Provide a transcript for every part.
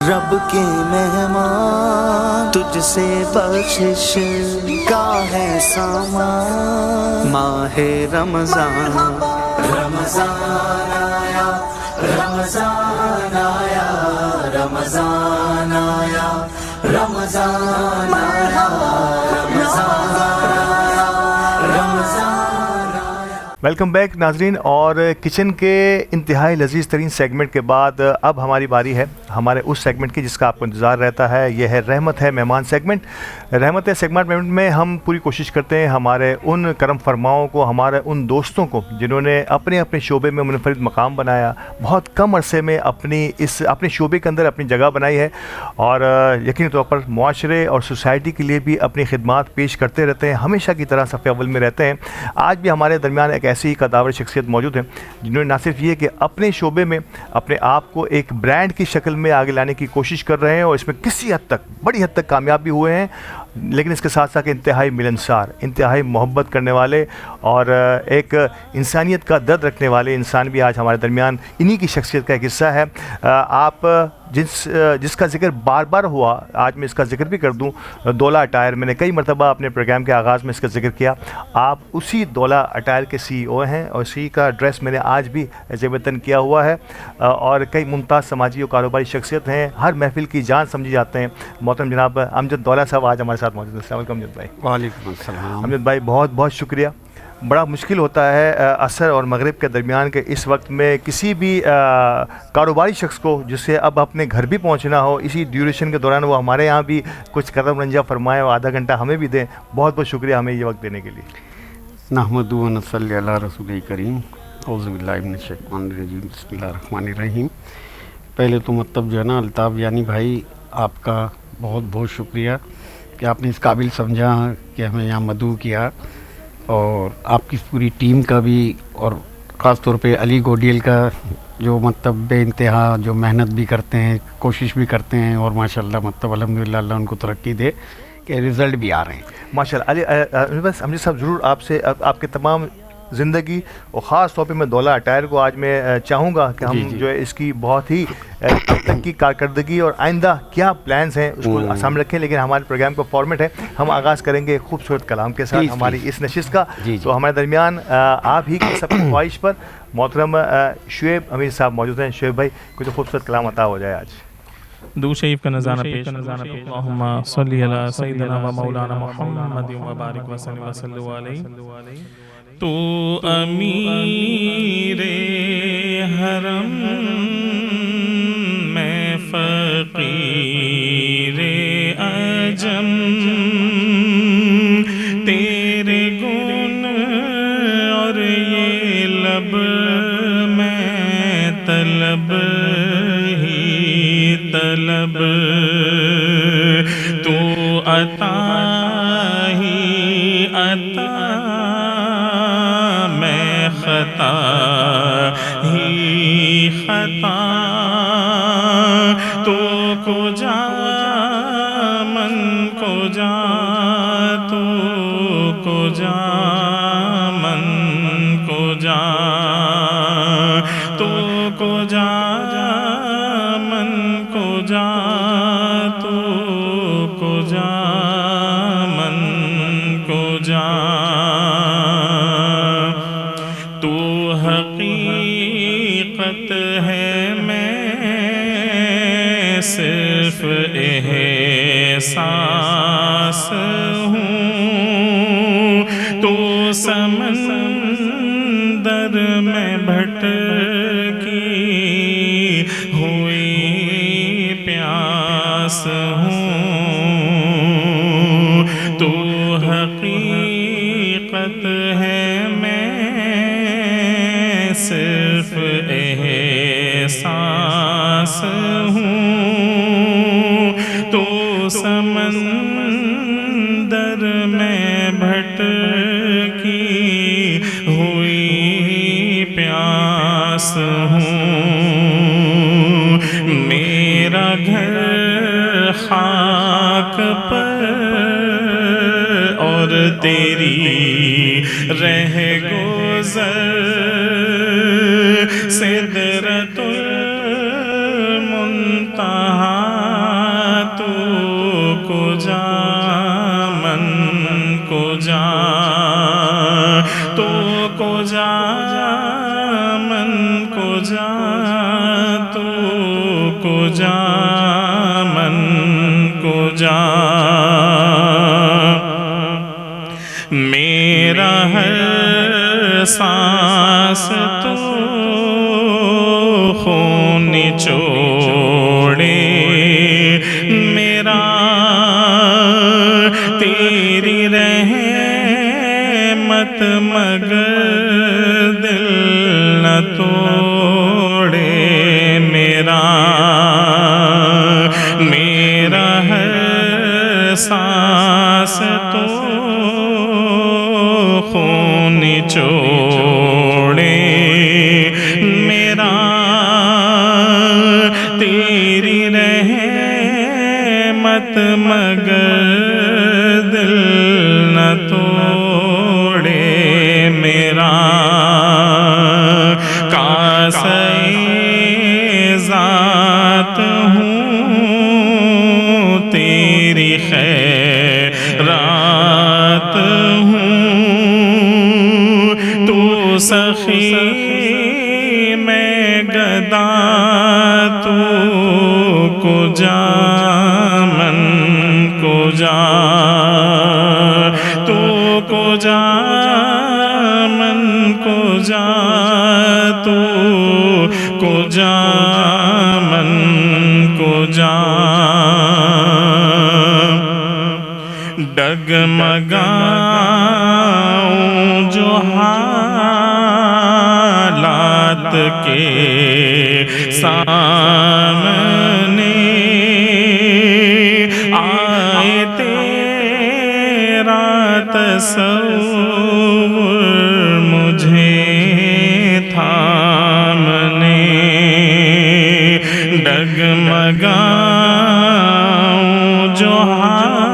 رب کے مہمان تجھ سے بخشش کا ہے سامان. ماہ رمضان رمضان آیا رمضان آیا رمضان آیا رمضان آیا رمضان آیا رمضان. ویلکم بیک ناظرین. اور کچن کے انتہائی لذیذ ترین سیگمنٹ کے بعد اب ہماری باری ہے ہمارے اس سیگمنٹ کی جس کا آپ کو انتظار رہتا ہے. یہ ہے رحمت ہے مہمان سیگمنٹ. رحمت ہے سیگمنٹ میں ہم پوری کوشش کرتے ہیں ہمارے ان کرم فرماؤں کو، ہمارے ان دوستوں کو جنہوں نے اپنے اپنے شعبے میں منفرد مقام بنایا، بہت کم عرصے میں اپنے شعبے کے اندر اپنی جگہ بنائی ہے، اور یقینی طور پر معاشرے اور سوسائٹی کے لیے بھی اپنی خدمات پیش کرتے رہتے ہیں، ہمیشہ کی طرح صف اول میں رہتے ہیں. آج بھی ہمارے درمیان ایک ایسی ہی قداور شخصیت موجود ہیں جنہوں نے نہ صرف یہ کہ اپنے شعبے میں اپنے آپ کو ایک برانڈ کی شکل میں آگے لانے کی کوشش کر رہے ہیں، اور اس میں کسی حد تک، بڑی حد تک کامیاب بھی ہوئے ہیں، لیکن اس کے ساتھ ساتھ انتہائی ملنسار، انتہائی محبت کرنے والے اور ایک انسانیت کا درد رکھنے والے انسان بھی آج ہمارے درمیان انہی کی شخصیت کا ایک حصہ ہے. آپ جس کا ذکر بار بار ہوا، آج میں اس کا ذکر بھی کر دوں، دولا اٹائر. میں نے کئی مرتبہ اپنے پروگرام کے آغاز میں اس کا ذکر کیا. آپ اسی دولا اٹائر کے سی ای او ہیں، اور اسی کا ڈریس میں نے آج بھی زیبتاً کیا ہوا ہے، اور کئی ممتاز سماجی اور کاروباری شخصیت ہیں، ہر محفل کی جان سمجھی جاتے ہیں. محترم جناب امجد دولا صاحب آج ہمارے ساتھ موجود ہیں. السلام علیکم امجد بھائی. وعلیکم السلام. امجد بھائی بہت بہت شکریہ. بڑا مشکل ہوتا ہے عصر اور مغرب کے درمیان کے اس وقت میں کسی بھی کاروباری شخص کو جسے اب اپنے گھر بھی پہنچنا ہو، اسی ڈیوریشن کے دوران وہ ہمارے یہاں بھی کچھ کرم رنجہ فرمائے اور آدھا گھنٹہ ہمیں بھی دیں. بہت بہت شکریہ ہمیں یہ وقت دینے کے لیے. نحمدہ و نصلی علی رسول کریم. اعوذ باللہ من الشیطان الرجیم. بسم اللہ الرحمن الرحیم. پہلے تو مطلب جو ہے نا الطاف یعنی بھائی، آپ کا بہت بہت شکریہ کہ آپ نے اس قابل سمجھا کہ ہمیں یہاں مدعو کیا، اور آپ کی پوری ٹیم کا بھی، اور خاص طور پہ علی گوڈیل کا جو مطلب بے انتہا جو محنت بھی کرتے ہیں، کوشش بھی کرتے ہیں، اور ماشاءاللہ مطلب الحمدللہ اللہ ان کو ترقی دے کہ رزلٹ بھی آ رہے ہیں ماشاءاللہ. علی بس امجد صاحب ضرور آپ سے آپ کے تمام زندگی اور خاص طور پہ میں دولا اٹائر کو آج میں چاہوں گا کہ ہم جو ہے اس کی بہت ہی اب تک کی کارکردگی اور آئندہ کیا پلانز ہیں اس کو سامنے رکھیں. لیکن ہمارے پروگرام کا فارمیٹ ہے، ہم آغاز کریں گے خوبصورت کلام کے ساتھ ہماری اس نشست کا. تو ہمارے درمیان آپ ہی کی سب کی خواہش پر محترم شعیب امیر صاحب موجود ہیں. شعیب بھائی کچھ خوبصورت کلام عطا ہو جائے. آج درود شریف کا نذرانہ پیش. اللہم صلی علی سیدنا و مولانا محمد و بارک وسلم علیہ. تو امیر حرم میں فقیر عجم، تیرے گن اور یہ لب میں طلب ہی طلب، تو عطا ہی عطا، میں خطا ہی خطا، تو کو جا من کو جا، تو کو جا من کو جا، تو کو جا من کو جا، تو کو جا من کو جا. تو حقیقت ہے میں صرف احساس ہوں، تو سمندر میں بھٹکی ہوئی پیاس ہوں. تو حقیقت ہے میں صرف احساس ہوں، تو سمندر میں بھٹکی ہوئی پیاس ہوں. میرا گھر خاک پر اور تیری رہ گزر سدرۃ المنتہا کو جا من کو جا تو کو جا من کو جا تو کو جا من کو جا میرا ہر سانس تو خون نچوڑے میرا تیری رحمت مگر دل نہ توڑے میرا ہر سانس تو خون نچوڑے میرا تیری رحمت مگر دل نہ توڑے میرا کاسے ذات ہوں تیری خیرات ہوں تو سخی میں گدا تو کو جا من کو جا تو کو جا من کو جا تو کو جا من کو جا ڈگمگاؤں جو حالات کے سامنے آئے تیرا تصور مجھے تھامنے ڈگمگاؤں جو حالات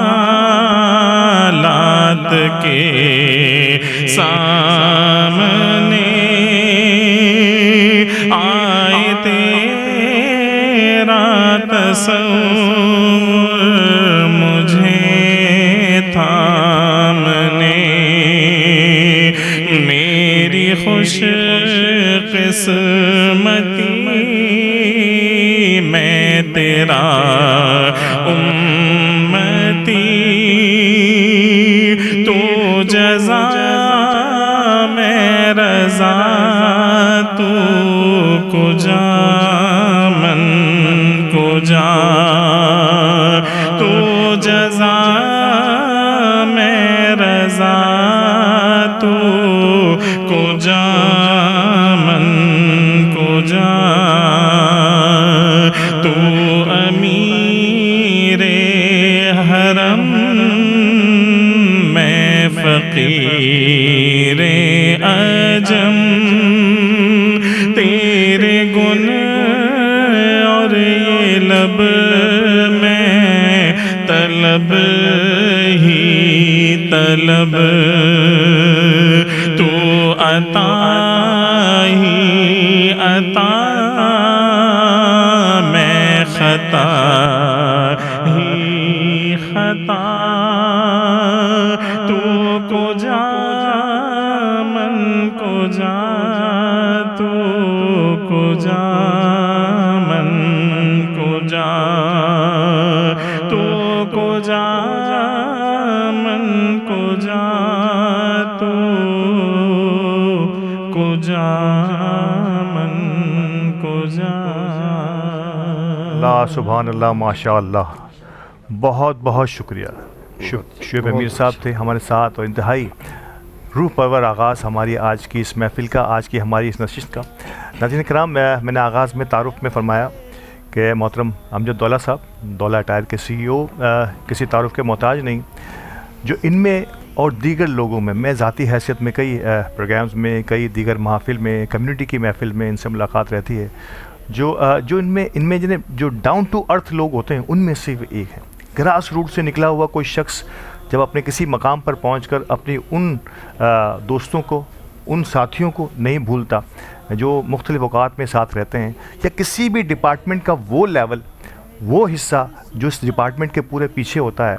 کے سامنے آئے تیرا تصور مجھے تھامنے میری خوش قسمتی میں تیرا امتی تو جزا میں رضا تو کو جا من کو جا تو جزا میں رضا تو کو جا من کو جا تو امیر حرم میں فقیر عجم تیرے گن اور یہ لب میں طلب ہی طلب تو عطا ہی عطا میں خطا ہی خطا تو کو جا من کو جا تو کو جا من کو جا تو کو جا من کو جا تو کو جا من کو جا اللہ سبحان اللہ ماشاء اللہ. بہت بہت شکریہ. شعیب امیر صاحب تھے ہمارے ساتھ اور انتہائی روح پرور آغاز ہماری آج کی اس محفل کا، آج کی ہماری اس نشست کا. ناظرین کرام، میں نے آغاز میں تعارف میں فرمایا کہ محترم امجد دولہ صاحب، دولہ ٹائر کے CEO کسی تعارف کے محتاج نہیں. جو ان میں اور دیگر لوگوں میں ذاتی حیثیت میں کئی پروگرامز میں، کئی دیگر محافل میں، کمیونٹی کی محفل میں ان سے ملاقات رہتی ہے. جو ان میں جنہیں جو ڈاؤن ٹو ارتھ لوگ ہوتے ہیں ان میں سے ایک ہیں. گراس روٹ سے نکلا ہوا کوئی شخص جب اپنے کسی مقام پر پہنچ کر اپنی ان دوستوں کو، ان ساتھیوں کو نہیں بھولتا جو مختلف اوقات میں ساتھ رہتے ہیں، یا کسی بھی ڈپارٹمنٹ کا وہ لیول وہ حصہ جو اس ڈپارٹمنٹ کے پورے پیچھے ہوتا ہے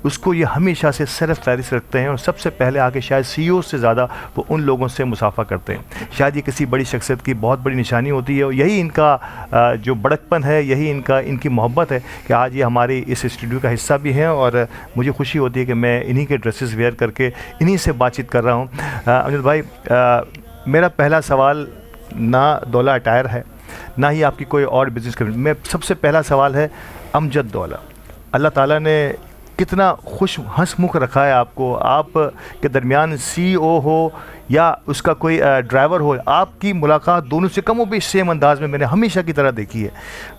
اس کو یہ ہمیشہ سے سر فہرست رکھتے ہیں، اور سب سے پہلے آگے شاید سی او سے زیادہ وہ ان لوگوں سے مصافحہ کرتے ہیں. شاید یہ کسی بڑی شخصیت کی بہت بڑی نشانی ہوتی ہے، اور یہی ان کا جو بڑکپن ہے، یہی ان کی محبت ہے کہ آج یہ ہماری اس اسٹوڈیو کا حصہ بھی ہیں، اور مجھے خوشی ہوتی ہے کہ میں انہی کے ڈریسز ویئر کر کے انہی سے بات چیت کر رہا ہوں. امجد بھائی، میرا پہلا سوال نہ دولہ اٹائر ہے، نہ ہی آپ کی کوئی اور بزنس کرنی. میں سب سے پہلا سوال ہے امجد دولہ. اللہ تعالیٰ نے کتنا خوش ہنس مکھ رکھا ہے آپ کو. آپ کے درمیان سی او ہو یا اس کا کوئی ڈرائیور ہو، آپ کی ملاقات دونوں سے کم و بیش سیم انداز میں نے ہمیشہ کی طرح دیکھی ہے.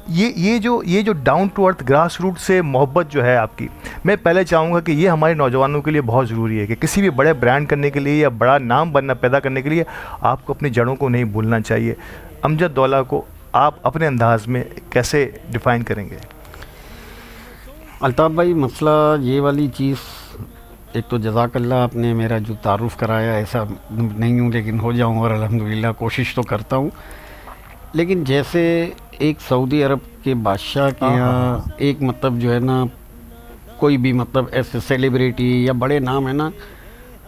یہ جو down to earth grass root سے محبت جو ہے آپ کی، میں پہلے چاہوں گا کہ یہ ہمارے نوجوانوں کے لیے بہت ضروری ہے کہ کسی بھی بڑے برانڈ کرنے کے لیے یا بڑا نام بننا پیدا کرنے کے لیے آپ کو اپنی جڑوں کو نہیں بھولنا چاہیے. امجد دولہ کو آپ اپنے انداز میں کیسے ڈیفائن کریں گے؟ الطاف بھائی، مسئلہ یہ والی چیز، ایک تو جزاک اللہ، آپ نے میرا جو تعارف کرایا، ایسا نہیں ہوں لیکن ہو جاؤں، اور الحمدللہ کوشش تو کرتا ہوں. لیکن جیسے ایک سعودی عرب کے بادشاہ کے یہاں ایک مطلب جو ہے نا، کوئی بھی مطلب ایسے سیلیبریٹی یا بڑے نام ہے نا،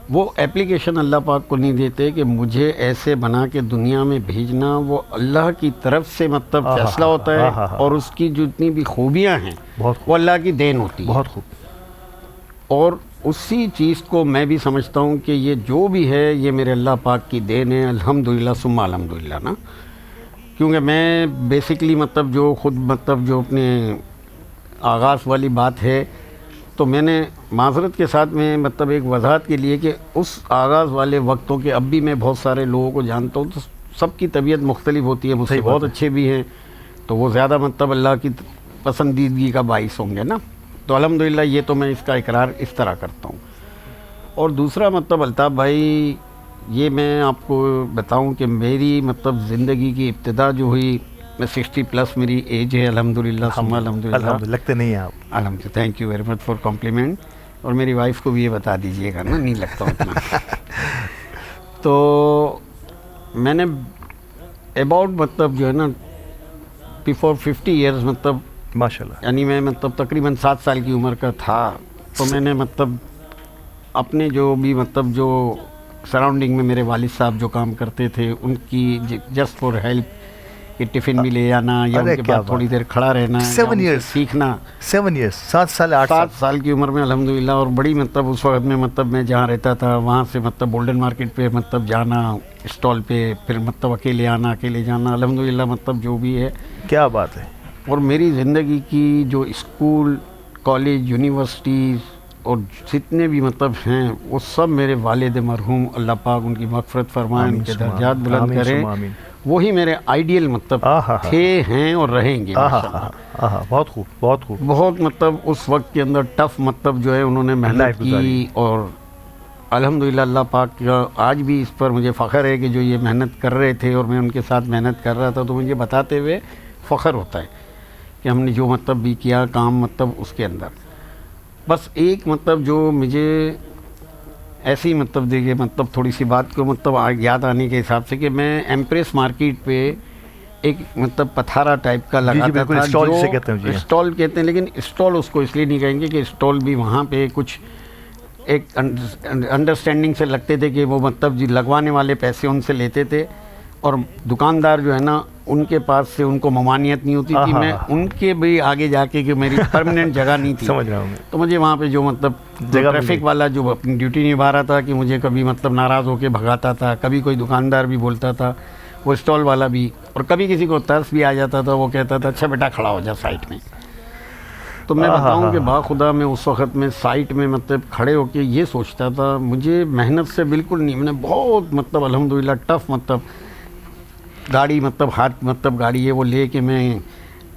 وہ اپلیکیشن اللہ پاک کو نہیں دیتے کہ مجھے ایسے بنا کے دنیا میں بھیجنا. وہ اللہ کی طرف سے مطلب فیصلہ ہوتا ہے، اور اس کی جتنی بھی خوبیاں ہیں وہ اللہ کی دین ہوتی ہے. بہت خوب. اور اسی چیز کو میں بھی سمجھتا ہوں کہ یہ جو بھی ہے یہ میرے اللہ پاک کی دین ہے، الحمدللہ ثم الحمدللہ نا. کیونکہ میں بیسکلی مطلب جو خود مطلب جو اپنے آغاز والی بات ہے، تو میں نے معذرت کے ساتھ میں مطلب ایک وضاحت کے لیے کہ اس آغاز والے وقتوں کے اب بھی میں بہت سارے لوگوں کو جانتا ہوں، تو سب کی طبیعت مختلف ہوتی ہے. مجھ سے بہت اچھے بھی ہیں، تو وہ زیادہ مطلب اللہ کی پسندیدگی کا باعث ہوں گے نا. تو الحمدللہ یہ تو میں اس کا اقرار اس طرح کرتا ہوں. اور دوسرا مطلب الطاف بھائی، یہ میں آپ کو بتاؤں کہ میری مطلب زندگی کی ابتدا جو ہوئی، میں 60+ میری ایج ہے الحمدللہ ثم الحمدللہ. لگتے نہیں ہیں آپ. الحمدللہ، thank you very much for complement. اور میری وائف کو بھی یہ بتا دیجئے گا نا، نہیں لگتا اتنا. تو میں نے اباؤٹ مطلب جو ہے نا بیفور 50 ایئرز مطلب ماشاء اللہ، یعنی میں مطلب تقریباً 7 سال کی عمر کا تھا، تو میں نے مطلب اپنے جو بھی مطلب جو سراؤنڈنگ میں میرے والد صاحب جو کام کرتے تھے، ان کی جسٹ فار ہیلپ کہ ٹفن بھی لے آنا یا ان کے بعد تھوڑی دیر کھڑا رہنا، 7 ایئرس سیکھنا. 7 ایئرس 7 سال 8 سال کی عمر میں الحمدللہ. اور بڑی مطلب اس وقت میں مطلب میں جہاں رہتا تھا وہاں سے مطلب گولڈن مارکیٹ پہ مطلب جانا اسٹال پہ، پھر مطلب اکیلے آنا اکیلے جانا، الحمدللہ مطلب جو بھی ہے. کیا بات ہے. اور میری زندگی کی جو اسکول، کالج، یونیورسٹیز اور جتنے بھی مطلب ہیں وہ سب میرے والد مرحوم، اللہ پاک ان کی مغفرت فرمائے، ان کے درجات بلند کریں، وہی میرے آئیڈیل مطلب تھے، ہیں اور رہیں گے. بہت خوب، بہت خوب. بہت مطلب اس وقت کے اندر ٹف مطلب جو ہے انہوں نے محنت کی، اور الحمدللہ اللہ پاک کا آج بھی اس پر مجھے فخر ہے کہ جو یہ محنت کر رہے تھے اور میں ان کے ساتھ محنت کر رہا تھا، تو مجھے بتاتے ہوئے فخر ہوتا ہے کہ ہم نے جو مطلب بھی کیا کام مطلب اس کے اندر. بس ایک مطلب جو مجھے ایسی مطلب دیکھیے مطلب تھوڑی سی بات کو مطلب یاد آنے کے حساب سے کہ میں ایمپریس مارکیٹ پہ ایک مطلب پتھارا ٹائپ کا لگاتا تھا، جو اسٹال کہتے ہیں، لیکن اسٹال اس کو اس لیے نہیں کہیں گے کہ اسٹال بھی وہاں پہ کچھ ایک انڈرسٹینڈنگ سے لگتے تھے کہ وہ مطلب لگوانے والے پیسے ان سے لیتے تھے، اور دکاندار جو ہے نا ان کے پاس سے ان کو ممانعت نہیں ہوتی تھی. میں ان کے بھی آگے جا کے کہ میری پرماننٹ جگہ نہیں تھی، سمجھ رہا ہوں میں. تو مجھے وہاں پہ جو مطلب ٹریفک والا جو اپنی ڈیوٹی نبھا رہا تھا کہ مجھے کبھی مطلب ناراض ہو کے بھگاتا تھا، کبھی کوئی دکاندار بھی بولتا تھا، وہ اسٹال والا بھی، اور کبھی کسی کو ترس بھی آ جاتا تھا، وہ کہتا تھا اچھا بیٹا کھڑا ہو جا سائٹ میں. تو میں بتاؤں کہ باخدا میں اس وقت میں سائٹ میں مطلب کھڑے ہو کے یہ سوچتا تھا، مجھے محنت سے بالکل نہیں، میں نے بہت مطلب الحمدللہ ٹف مطلب گاڑی مطلب ہاتھ مطلب گاڑی ہے وہ لے کے میں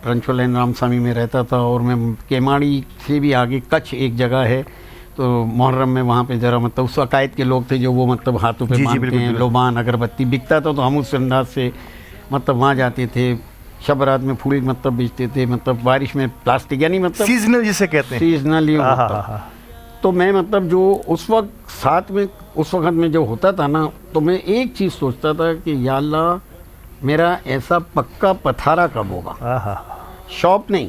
رنچو لین رام سامی میں رہتا تھا، اور میں کیماڑی سے بھی آگے کچھ ایک جگہ ہے تو محرم میں وہاں پہ ذرا مطلب اس عقائد کے لوگ تھے جو وہ مطلب ہاتھوں پہ باندھتے ہیں، لوبان اگربتی بکتا تھا، تو ہم اس انداز سے مطلب وہاں جاتے تھے. شب رات میں پھول مطلب بیچتے تھے، مطلب بارش میں پلاسٹک یعنی مطلب سیزنل جسے کہتے ہیں، سیزنلی. تو میں مطلب جو اس وقت ساتھ میں اس وقت میں جو ہوتا تھا نا، تو میں ایک چیز سوچتا تھا کہ یا اللہ میرا ایسا پکا پتھارا کب ہوگا، شاپ نہیں،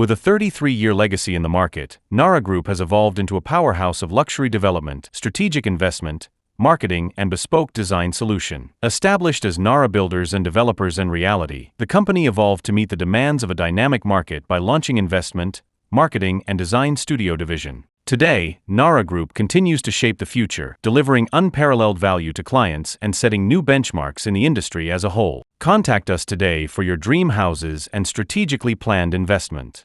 With a 33-year legacy in the market, Nara Group has evolved into a powerhouse of luxury development, strategic investment, marketing, and bespoke design solution. Established as Nara Builders and Developers in reality, the company evolved to meet the demands of a dynamic market by launching investment, marketing, and design studio division. Today, Nara Group continues to shape the future, delivering unparalleled value to clients and setting new benchmarks in the industry as a whole. Contact us today for your dream houses and strategically planned investment.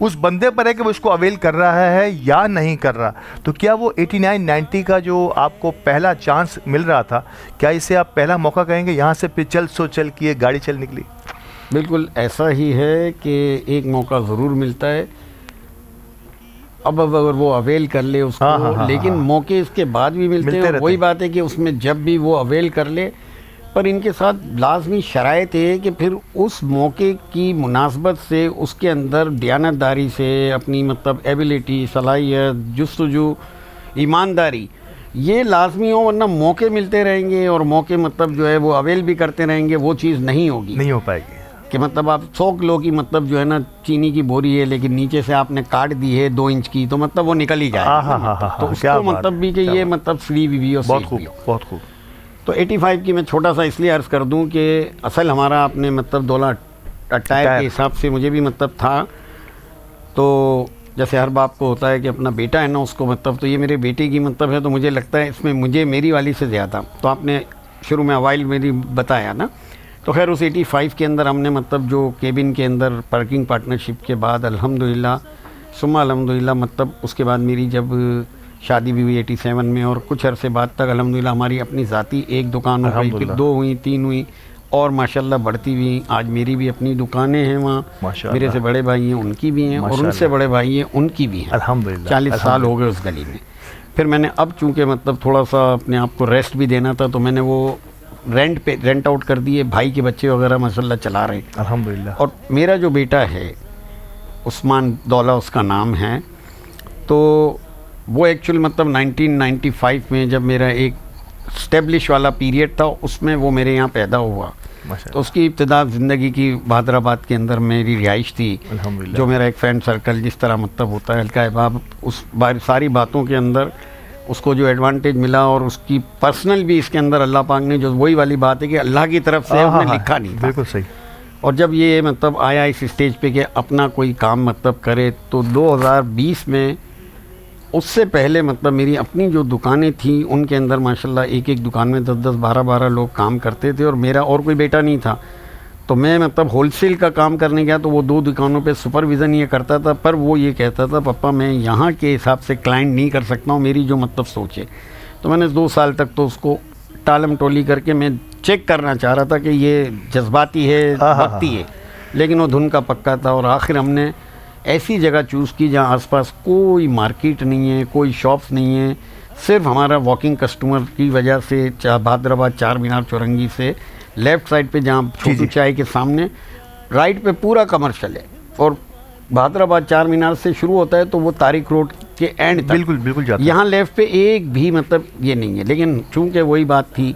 اس بندے پر ہے کہ وہ اس کو oil کر رہا ہے یا نہیں کر رہا. تو کیا وہ 89-90 کا جو آپ کو پہلا چانس مل رہا تھا, کیا اسے آپ پہلا موقع کہیں گے, یہاں سے پھر چل سو چل کیے گاڑی چل نکلی؟ بالکل ایسا ہی ہے کہ ایک موقع ضرور ملتا ہے, اب اگر وہ اویل کر لے اس کو, لیکن موقع اس کے بعد بھی ملتے ہیں. وہی بات ہے کہ اس میں جب بھی وہ اویل کر لے, پر ان کے ساتھ لازمی شرائط ہے کہ پھر اس موقع کی مناسبت سے اس کے اندر دیانتداری سے اپنی مطلب ایبیلٹی, صلاحیت, جستجو, ایمانداری یہ لازمی ہو, ورنہ موقع ملتے رہیں گے اور موقع مطلب جو ہے وہ اویل بھی کرتے رہیں گے, وہ چیز نہیں ہوگی, نہیں ہو پائے گی. کہ مطلب آپ 100 کلو کی مطلب جو ہے نا چینی کی بوری ہے لیکن نیچے سے آپ نے کاٹ دی ہے 2 انچ کی, تو مطلب وہ نکل ہی جائے گا. تو اس کو مطلب بھی کہ یہ مطلب سلی بھی اور بہت خوب, بہت خوب. تو 85 کی میں چھوٹا سا اس لیے عرض کر دوں کہ اصل ہمارا آپ نے مطلب $2 ٹائر کے حساب سے مجھے بھی مطلب تھا. تو جیسے ہر باپ کو ہوتا ہے کہ اپنا بیٹا ہے نا اس کو مطلب, تو یہ میرے بیٹے کی مطلب ہے, تو مجھے لگتا ہے اس میں مجھے میری والی سے زیادہ. تو آپ نے شروع میں اوائل میری بتایا نا, تو خیر اس 85 کے اندر ہم نے مطلب جو کیبن کے اندر پارکنگ پارٹنرشپ کے بعد الحمدللہ ثم الحمدللہ مطلب اس کے بعد میری جب شادی بھی ہوئی 87 میں, اور کچھ عرصے بعد تک الحمدللہ ہماری اپنی ذاتی ایک دکان ہو گئی, پھر 2 ہوئی, 3 ہوئی, اور ماشاءاللہ بڑھتی ہوئی. آج میری بھی اپنی دکانیں ہیں وہاں, میرے سے بڑے بھائی ہیں ان کی بھی ہیں, اور ان سے بڑے بھائی ہیں ان کی بھی ہیں. الحمدللہ 40 سال ہو گئے اس گلی میں. پھر میں نے اب چونکہ مطلب تھوڑا سا اپنے آپ کو ریسٹ بھی دینا تھا, تو میں نے وہ رینٹ آؤٹ کر دیے. بھائی کے بچے وغیرہ ماشاءاللہ چلا رہے ہیں الحمدللہ. اور میرا جو بیٹا ہے عثمان دولہ اس کا نام ہے, تو وہ ایکچوئل مطلب 1995 میں جب میرا ایک اسٹیبلش والا پیریڈ تھا اس میں وہ میرے یہاں پیدا ہوا. تو اس کی ابتدا زندگی کی بہادر آباد کے اندر میری رہائش تھی, جو میرا ایک فرینڈ سرکل جس طرح مطلب ہوتا ہے ہلکا احباب, اس ساری باتوں کے اندر اس کو جو ایڈوانٹیج ملا, اور اس کی پرسنل بھی اس کے اندر اللہ پاک نے جو وہی والی بات ہے کہ اللہ کی طرف سے انہیں لکھا نہیں تھا. بالکل صحیح. اور جب یہ مطلب آیا اس اسٹیج پہ کہ اپنا کوئی کام مطلب کرے, تو 2020 میں اس سے پہلے مطلب میری اپنی جو دکانیں تھیں ان کے اندر ماشاءاللہ ایک دکان میں 10 12 لوگ کام کرتے تھے, اور میرا اور کوئی بیٹا نہیں تھا. تو میں مطلب ہول سیل کا کام کرنے گیا, تو وہ 2 دکانوں پہ سپرویژن یہ کرتا تھا, پر وہ یہ کہتا تھا پپا میں یہاں کے حساب سے کلائنٹ نہیں کر سکتا ہوں, میری جو مطلب سوچ ہے. تو میں نے 2 سال تک تو اس کو ٹالم ٹولی کر کے میں چیک کرنا چاہ رہا تھا کہ یہ جذباتی ہے وقتی ہے, لیکن وہ دھن کا پکا تھا. اور آخر ہم نے ایسی جگہ چوز کی جہاں آس پاس کوئی مارکیٹ نہیں ہے, کوئی شاپس نہیں ہے, صرف ہمارا واکنگ کسٹمر کی وجہ سے بہادر آباد 4 مینار چورنگی سے لیفٹ سائڈ پہ جہاں چھوٹو چائے کے سامنے رائٹ پہ پورا کمرشل ہے, اور بہادر آباد 4 مینار سے شروع ہوتا ہے تو وہ طارق روڈ کے اینڈ تک بالکل جاتا ہے. یہاں لیفٹ پہ ایک بھی مطلب یہ نہیں ہے. لیکن چونکہ وہی بات تھی,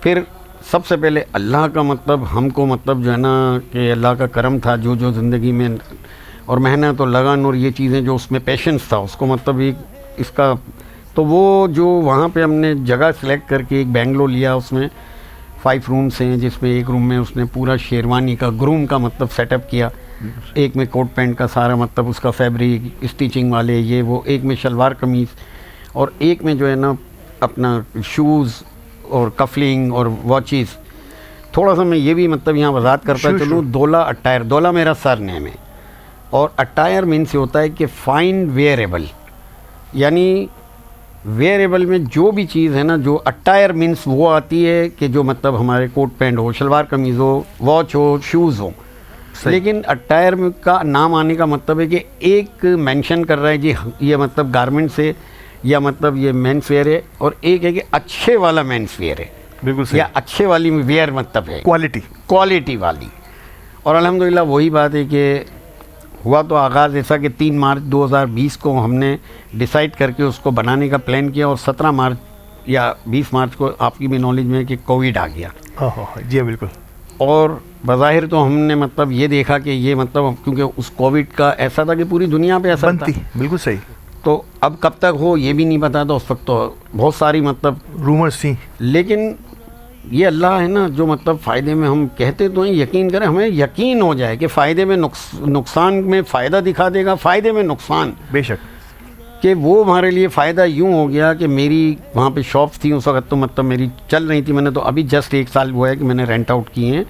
پھر سب سے پہلے اللہ کا مطلب ہم کو مطلب جو ہے نا کہ اللہ کا کرم تھا, جو زندگی میں اور محنت اور لگن اور یہ چیزیں جو اس میں پیشنس تھا اس کو مطلب ایک اس کا, تو وہ جو وہاں پہ ہم نے جگہ سلیکٹ کر کے ایک بینگلو لیا, اس میں 5 رومس ہیں, جس میں ایک روم میں اس نے پورا شیروانی کا گروم کا مطلب سیٹ اپ کیا, ایک میں کوٹ پینٹ کا سارا مطلب اس کا فیبرک اسٹیچنگ والے یہ وہ, ایک میں شلوار قمیض, اور ایک میں جو ہے نا اپنا شوز اور کفلنگ اور واچز. تھوڑا سا میں یہ بھی مطلب یہاں وضاحت کرتا چلوں, دولہ اٹائر, دولہ میرا سر نیم ہے, اور اٹائر مین سے ہوتا ہے کہ فائن ویئریبل, یعنی ویئریبل میں جو بھی چیز ہے نا, جو اٹائر مینس وہ آتی ہے کہ جو مطلب ہمارے کوٹ پینٹ ہو, شلوار قمیض ہو, واچ ہو, شوز ہو. لیکن اٹائر کا نام آنے کا مطلب ہے کہ ایک مینشن کر رہا ہے جی یہ مطلب گارمنٹ سے یا مطلب یہ مینس ویئر ہے, اور ایک ہے کہ اچھے والا مینس ویئر ہے, بالکل یا اچھے والی ویئر مطلب ہے کوالٹی والی. اور الحمدللہ وہی بات ہے کہ ہوا تو آغاز ایسا کہ 3 مارچ 2020 کو ہم نے ڈیسائیڈ کر کے اس کو بنانے کا پلان کیا, اور 17 مارچ یا 20 مارچ کو آپ کی بھی نالج میں کہ کووڈ آ گیا. جی بالکل. اور بظاہر تو ہم نے مطلب یہ دیکھا کہ یہ مطلب کیونکہ اس کووڈ کا ایسا تھا کہ پوری دنیا پہ ایسا تھا, بالکل صحیح. تو اب کب تک ہو یہ بھی نہیں پتا تھا اس وقت, تو بہت ساری مطلب رومرز تھیں, لیکن یہ اللہ ہے نا جو مطلب فائدے میں ہم کہتے تو ہیں, یقین کریں, ہمیں یقین ہو جائے کہ فائدے میں نقصان میں فائدہ دکھا دے گا, فائدے میں نقصان بے شک, کہ وہ ہمارے لیے فائدہ یوں ہو گیا کہ میری وہاں پہ شاپس تھیں اس وقت, تو مطلب میری چل رہی تھی, میں نے تو ابھی جسٹ 1 سال ہوا ہے کہ میں نے رینٹ آؤٹ کیے ہیں,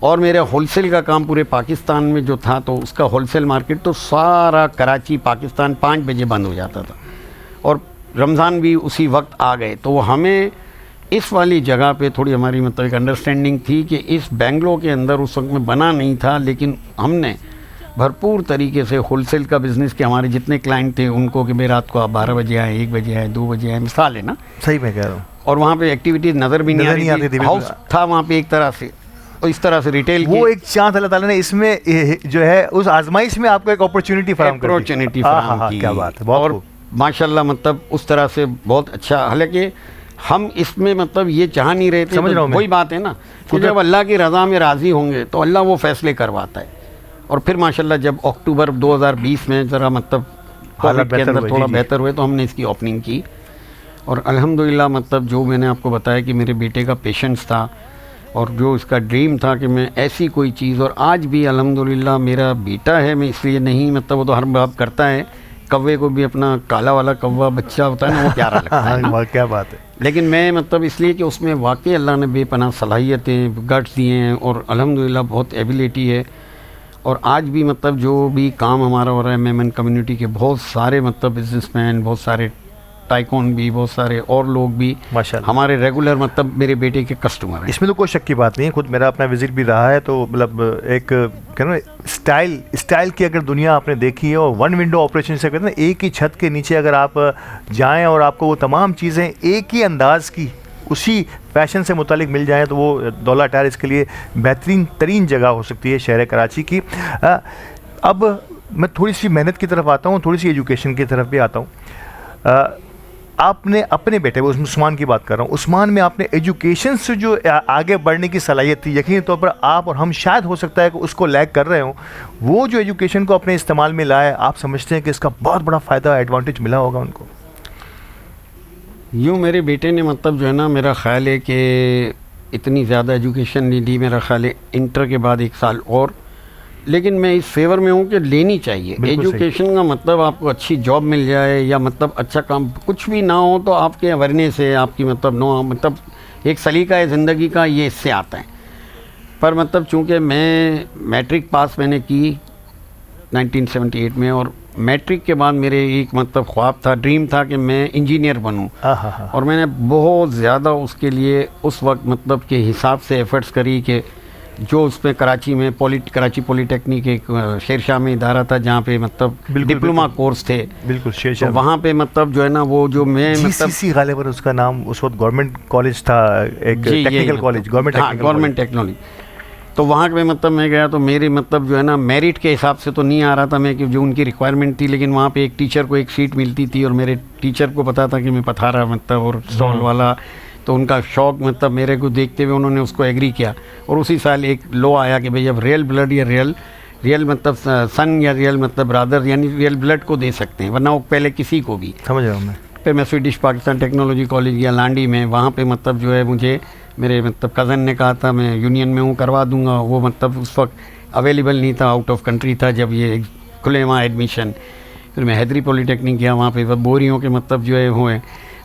اور میرا ہول سیل کا کام پورے پاکستان میں جو تھا تو اس کا ہول سیل مارکیٹ تو سارا کراچی پاکستان 5 بجے بند ہو جاتا تھا، اور رمضان بھی اسی وقت آ گئے. تو ہمیں اس والی جگہ پہ تھوڑی ہماری مطلب ایک انڈرسٹینڈنگ تھی کہ اس بنگلور کے اندر اس وقت میں بنا نہیں تھا، لیکن ہم نے بھرپور طریقے سے ہول سیل کا بزنس کہ ہمارے جتنے کلائنٹ تھے ان کو کہ بھئی رات کو آپ 12 بجے آئے، 1 بجے آئے، 2 بجے آئے، مثال ہے نا. صحیح میں کہہ رہا ہوں. اور وہاں پہ ایکٹیویٹیز نظر بھی نہیں آتی تھی، ہاؤس تھا وہاں پہ ایک طرح سے، اور اس طرح سے ریٹیل وہ ایک چانس اللہ تعالیٰ نے اس میں جو ہے اس آزمائش میں آپ کو ایک اپرچونٹی فراہم کی. کیا بات ہے. اور ماشاء اللہ مطلب اس طرح سے بہت اچھا. حالانکہ ہم اس میں مطلب یہ چاہ نہیں رہے تھے، وہی بات ہے نا کہ جب اللہ کی رضا میں راضی ہوں گے تو اللہ وہ فیصلے کرواتا ہے. اور پھر ماشاءاللہ جب اکتوبر 2020 میں ذرا مطلب حالات کے اندر تھوڑا بہتر ہوئے تو ہم نے اس کی اوپننگ کی. اور الحمدللہ مطلب جو میں نے آپ کو بتایا کہ میرے بیٹے کا پیشنس تھا اور جو اس کا ڈریم تھا کہ میں ایسی کوئی چیز، اور آج بھی الحمدللہ میرا بیٹا ہے، میں اس لیے نہیں مطلب وہ تو ہر باپ کرتا ہے، کوے کو بھی اپنا کالا والا کوا بچہ ہوتا ہے نا وہ پیارا لگتا ہے. کیا بات ہے. لیکن میں مطلب اس لیے کہ اس میں واقعی اللہ نے بے پناہ صلاحیتیں گٹس دیے ہیں اور الحمدللہ بہت ایبیلٹی ہے. اور آج بھی مطلب جو بھی کام ہمارا ہو رہا ہے میمن کمیونٹی کے بہت سارے مطلب بزنس مین، بہت سارے ٹائکون بھی، بہت سارے اور لوگ بھی ماشاءاللہ ہمارے ریگولر مطلب میرے بیٹے کے کسٹمر ہیں. اس میں تو کوئی شک کی بات نہیں ہے. خود میرا اپنا وزٹ بھی رہا ہے تو مطلب ایک کہنا اسٹائل کی اگر دنیا آپ نے دیکھی ہے، اور ون ونڈو آپریشن سے کہتے ہیں ایک ہی چھت کے نیچے اگر آپ جائیں اور آپ کو وہ تمام چیزیں ایک ہی انداز کی اسی فیشن سے متعلق مل جائیں تو وہ دولا ٹائر اس کے لیے بہترین ترین جگہ ہو سکتی ہے شہر کراچی کی. اب میں تھوڑی سی محنت کی طرف آتا ہوں، تھوڑی سی ایجوکیشن کی طرف بھی آتا ہوں. آپ نے اپنے بیٹے وہ عثمان کی بات کر رہا ہوں، عثمان میں آپ نے ایجوکیشن سے جو آگے بڑھنے کی صلاحیت تھی، یقینی طور پر آپ اور ہم شاید ہو سکتا ہے کہ اس کو لیگ کر رہے ہوں، وہ جو ایجوکیشن کو اپنے استعمال میں لائے، آپ سمجھتے ہیں کہ اس کا بہت بڑا فائدہ ایڈوانٹیج ملا ہوگا ان کو؟ یوں میرے بیٹے نے مطلب جو ہے نا، میرا خیال ہے کہ اتنی زیادہ ایجوکیشن نہیں لی، میرا خیال ہے انٹر کے بعد 1 سال اور، لیکن میں اس فیور میں ہوں کہ لینی چاہیے. ایجوکیشن کا مطلب آپ کو اچھی جاب مل جائے یا مطلب اچھا کام کچھ بھی نہ ہو تو آپ کے اویئرنیس ہے، آپ کی مطلب ایک سلیقہ ہے زندگی کا، یہ اس سے آتا ہے. پر مطلب چونکہ میں میٹرک پاس میں نے کی 1978 میں، اور میٹرک کے بعد میرے ایک مطلب خواب تھا، ڈریم تھا کہ میں انجینئر بنوں. اور میں نے بہت زیادہ اس کے لیے اس وقت مطلب کے حساب سے ایفرٹس کری کہ جو اس میں کراچی میں کراچی پولی ٹیکنک ایک شیر شاہ میں ادارہ تھا جہاں پہ مطلب ڈپلوما کورس تھے، بالکل شیر شاہ، وہاں پہ مطلب جو ہے نا وہ جو میں مطلب غالباً اس کا نام اس وقت گورنمنٹ کالج تھا، ایک ٹیکنیکل کالج، گورنمنٹ ٹیکنالوجی. تو وہاں پہ مطلب میں گیا تو میرے مطلب جو ہے نا میرٹ کے حساب سے تو نہیں آ رہا تھا میں کہ جو ان کی ریکوائرمنٹ تھی، لیکن وہاں پہ ایک ٹیچر کو ایک سیٹ ملتی تھی اور میرے ٹیچر کو پتا تھا کہ میں پتھارا مطلب اور اسٹال والا، تو ان کا شوق مطلب میرے کو دیکھتے ہوئے انہوں نے اس کو ایگری کیا. اور اسی سال ایک لو آیا کہ بھئی اب ریئل بلڈ یا ریئل مطلب سن یا ریئل مطلب برادر یعنی ریئل بلڈ کو دے سکتے ہیں، ورنہ وہ پہلے کسی کو بھی. سمجھ رہا ہوں میں. پھر میں سویڈش پاکستان ٹیکنالوجی کالج گیا لانڈی میں، وہاں پہ مطلب جو ہے مجھے میرے مطلب کزن نے کہا تھا میں یونین میں ہوں کروا دوں گا، وہ مطلب اس وقت اویلیبل نہیں تھا، آؤٹ آف کنٹری تھا جب یہ کھلے وہاں ایڈمیشن. پھر میں حیدری پولی ٹیکنک گیا، وہاں پہ بوریوں کے مطلب جو ہے ہوئے،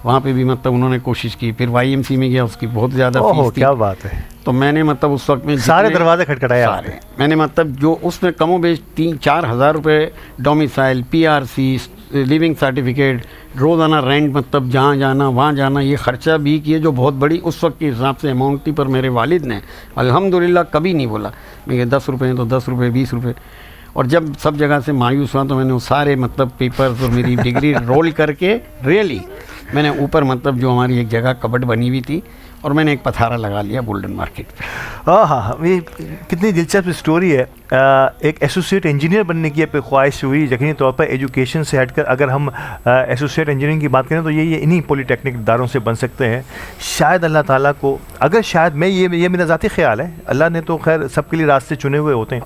وہاں پہ بھی مطلب انہوں نے کوشش کی. پھر وائی ایم سی میں گیا، اس کی بہت زیادہ فیس تھی. کیا بات ہے. تو میں نے مطلب اس وقت میں سارے دروازے کھٹکھٹائے سارے میں نے مطلب جو اس میں کم و بیش 3-4 ہزار روپے ڈومیسائل، PRC، لیونگ سرٹیفکیٹ، روزانہ رینٹ مطلب جہاں جانا وہاں جانا، یہ خرچہ بھی کیے جو بہت بڑی اس وقت کے حساب سے اماؤنٹ تھی. پر میرے والد نے الحمدللہ کبھی نہیں بولا میں کہ 10 روپے ہیں تو 10 روپے 20 روپے. اور جب سب جگہ سے مایوس ہوا تو میں نے وہ سارے مطلب پیپرز اور میری ڈگری رول کر کے میں نے اوپر مطلب جو ہماری ایک جگہ کبڈ بنی ہوئی تھی اور میں نے ایک پتھارا لگا لیا گولڈن مارکیٹ پہ. ہاں یہ کتنی دلچسپ اسٹوری ہے. ایک ایسوسیٹ انجینئر بننے کی پہ خواہش ہوئی یقینی طور پر ایجوکیشن سے ہٹ کر. اگر ہم ایسوسیٹ انجینئرنگ کی بات کریں تو یہ انہی پولی ٹیکنک اداروں سے بن سکتے ہیں. شاید اللہ تعالیٰ کو اگر شاید میں یہ میرا ذاتی خیال ہے، اللہ نے تو خیر سب کے لیے راستے چنے ہوئے ہوتے ہیں،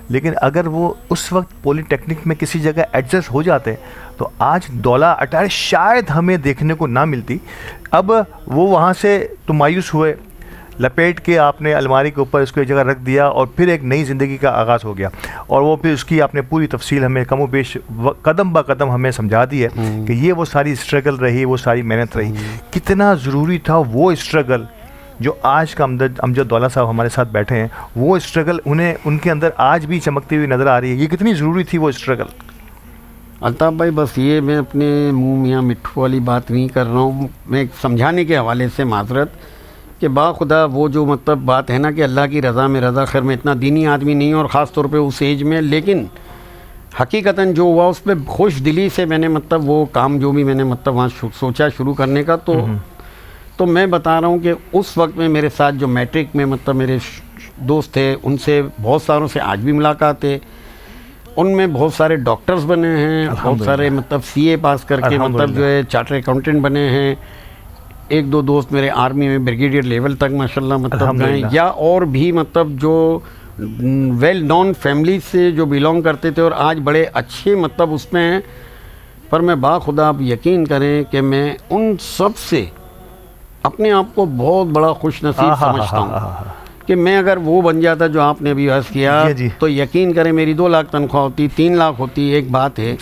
لیکن اگر وہ اس وقت پولی ٹیکنک میں کسی جگہ ایڈجسٹ ہو جاتے تو آج دولا اٹائر شاید ہمیں دیکھنے کو نہ ملتی. اب وہ وہاں سے تو مایوس ہوئے، لپیٹ کے آپ نے الماری کے اوپر اس کو ایک جگہ رکھ دیا اور پھر ایک نئی زندگی کا آغاز ہو گیا. اور وہ پھر اس کی آپ نے پوری تفصیل ہمیں کم و بیش قدم با قدم ہمیں سمجھا دی ہے کہ یہ وہ ساری اسٹرگل رہی، وہ ساری محنت رہی. کتنا ضروری تھا وہ اسٹرگل جو آج کا امجد دولا صاحب ہمارے ساتھ بیٹھے ہیں وہ اسٹرگل ان کے اندر آج بھی چمکتی ہوئی نظر آ رہی ہے. یہ کتنی ضروری تھی وہ اسٹرگل؟ الطاف بھائی بس یہ میں اپنے منہ میاں مٹھو والی بات نہیں کر رہا ہوں, میں ایک سمجھانے کے حوالے سے معذرت کہ باخدا وہ جو مطلب بات ہے نا کہ اللہ کی رضا میں رضا. خیر میں اتنا دینی آدمی نہیں ہوں اور خاص طور پہ اس ایج میں, لیکن حقیقتاً جو ہوا اس پہ خوش دلی سے میں نے مطلب وہ کام جو بھی میں نے مطلب وہاں سوچا شروع کرنے کا, تو میں بتا رہا ہوں کہ اس وقت میں میرے ساتھ جو میٹرک میں مطلب میرے دوست تھے ان سے بہت ساروں سے آج بھی ملاقات ہے. ان میں بہت سارے ڈاکٹرز بنے ہیں, بہت سارے مطلب CA پاس کر کے مطلب جو ہے چارٹر اکاؤنٹنٹ بنے ہیں. ایک دو دوست میرے آرمی میں بریگیڈیئر لیول تک ماشاءاللہ مطلب گئے, یا اور بھی مطلب جو ویل نون فیملی سے جو بلانگ کرتے تھے اور آج بڑے اچھے مطلب اس میں ہیں. پر میں باخدا آپ یقین کریں کہ میں ان سب سے اپنے آپ کو بہت بڑا خوش نصیب سمجھتا ہوں کہ میں اگر وہ بن جاتا جو آپ نے ابھی عرض کیا تو یقین کریں میری 2 لاکھ تنخواہ ہوتی, 3 لاکھ ہوتی, ایک بات ہے,